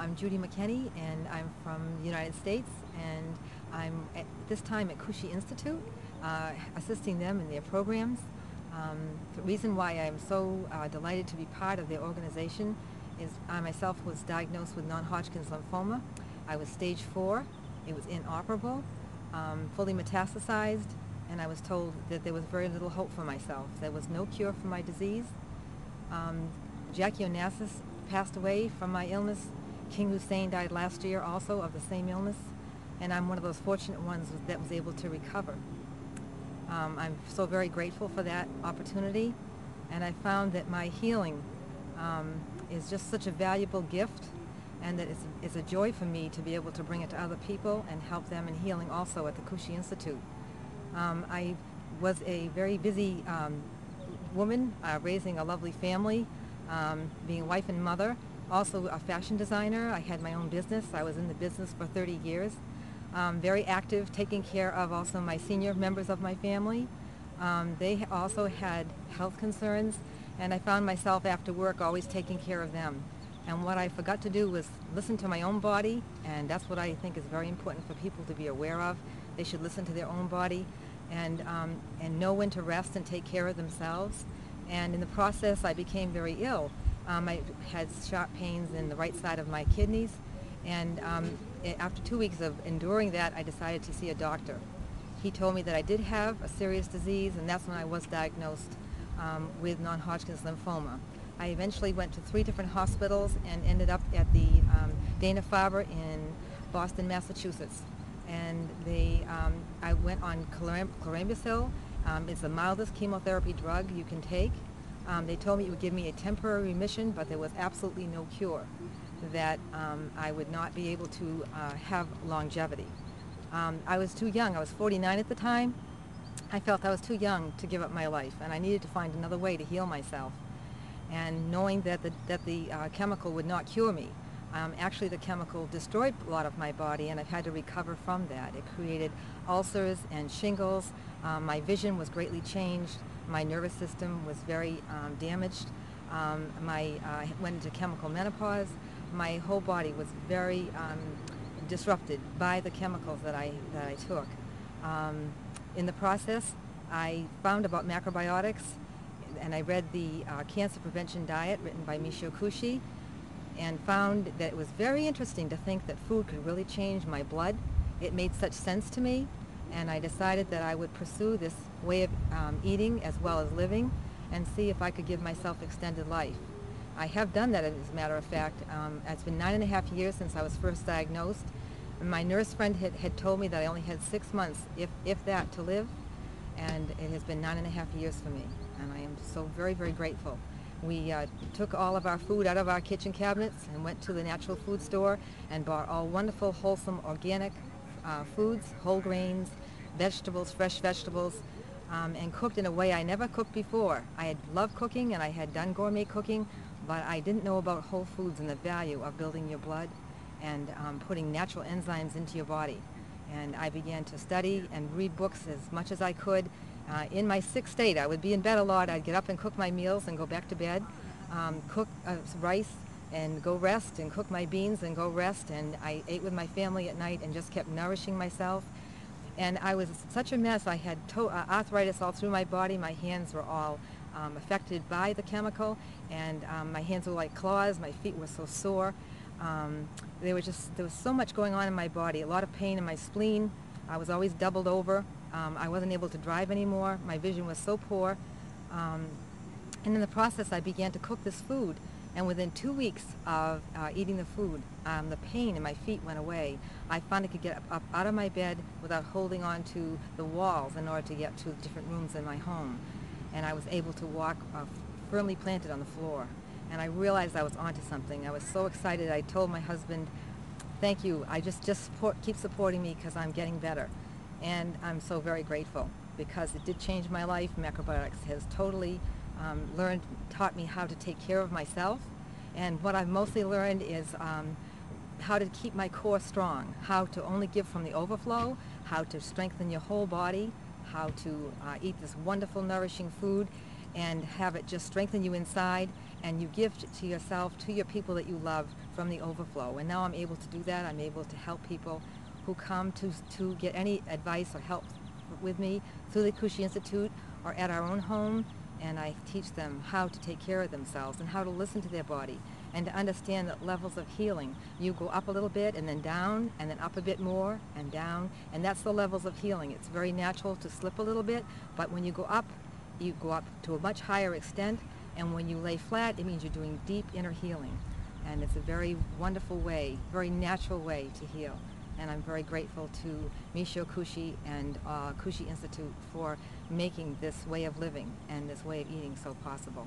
I'm Judy McKenney, and I'm from the United States, and I'm at this time at Cushy Institute, assisting them in their programs. The reason why I'm so delighted to be part of their organization is I myself was diagnosed with non-Hodgkin's lymphoma. I was stage 4. It was inoperable, fully metastasized, and I was told that there was very little hope for myself. There was no cure for my disease. Jackie Onassis passed away from my illness. King Hussein died last year also of the same illness, and I'm one of those fortunate ones that was able to recover. I'm so very grateful for that opportunity, and I found that my healing is just such a valuable gift, and that it's a joy for me to be able to bring it to other people and help them in healing also at the Cushy Institute. I was a very busy woman, raising a lovely family, being a wife and mother, also a fashion designer. I had my own business. I was in the business for 30 years. Very active, taking care of also my senior members of my family. They also had health concerns, and I found myself after work always taking care of them. And what I forgot to do was listen to my own body, and that's what I think is very important for people to be aware of. They should listen to their own body and know when to rest and take care of themselves. And in the process, I became very ill. I had sharp pains in the right side of my kidneys, and after 2 weeks of enduring that, I decided to see a doctor. He told me that I did have a serious disease, and that's when I was diagnosed with non-Hodgkin's lymphoma. I eventually went to 3 different hospitals and ended up at the Dana-Farber in Boston, Massachusetts. And I went on chlorambucil. It's the mildest chemotherapy drug you can take. They told me it would give me a temporary remission, but there was absolutely no cure, that I would not be able to have longevity. I was too young. I was 49 at the time. I felt I was too young to give up my life, and I needed to find another way to heal myself. And knowing that the chemical would not cure me, actually the chemical destroyed a lot of my body, and I've had to recover from that. It created ulcers and shingles. My vision was greatly changed. My nervous system was very damaged. I went into chemical menopause. My whole body was very disrupted by the chemicals that I took. In the process, I found about macrobiotics, and I read the Cancer Prevention Diet written by Michio Kushi, and found that it was very interesting to think that food could really change my blood. It made such sense to me, and I decided that I would pursue this way of eating as well as living and see if I could give myself extended life. I have done that, as a matter of fact. It's been 9.5 years since I was first diagnosed. My nurse friend had told me that I only had 6 months, if that, to live, and it has been 9.5 years for me, and I am so very, very grateful. We took all of our food out of our kitchen cabinets and went to the natural food store and bought all wonderful, wholesome, organic foods, whole grains, vegetables, fresh vegetables, and cooked in a way I never cooked before. I had loved cooking and I had done gourmet cooking, but I didn't know about whole foods and the value of building your blood and putting natural enzymes into your body. And I began to study and read books as much as I could. In my sick state, I would be in bed a lot. I'd get up and cook my meals and go back to bed, cook rice and go rest, and cook my beans and go rest. And I ate with my family at night and just kept nourishing myself. And I was such a mess. I had arthritis all through my body. My hands were all affected by the chemical, and my hands were like claws. My feet were so sore. There was so much going on in my body, a lot of pain in my spleen. I was always doubled over. I wasn't able to drive anymore. My vision was so poor. And in the process, I began to cook this food. And within 2 weeks of eating the food, the pain in my feet went away. I finally could get up out of my bed without holding on to the walls in order to get to different rooms in my home. And I was able to walk firmly planted on the floor. And I realized I was onto something. I was so excited. I told my husband, thank you. I just keep supporting me because I'm getting better. And I'm so very grateful because it did change my life. Macrobiotics has totally taught me how to take care of myself. And what I've mostly learned is how to keep my core strong, how to only give from the overflow, how to strengthen your whole body, how to eat this wonderful, nourishing food and have it just strengthen you inside, and you give to yourself, to your people that you love, from the overflow. And now I'm able to do that. I'm able to help people who come to get any advice or help with me through the Kushi Institute or at our own home, and I teach them how to take care of themselves and how to listen to their body and to understand the levels of healing. You go up a little bit and then down and then up a bit more and down, and that's the levels of healing. It's very natural to slip a little bit, but when you go up to a much higher extent, and when you lay flat, it means you're doing deep inner healing. And it's a very wonderful way, very natural way to heal. And I'm very grateful to Michio Kushi and Kushi Institute for making this way of living and this way of eating so possible.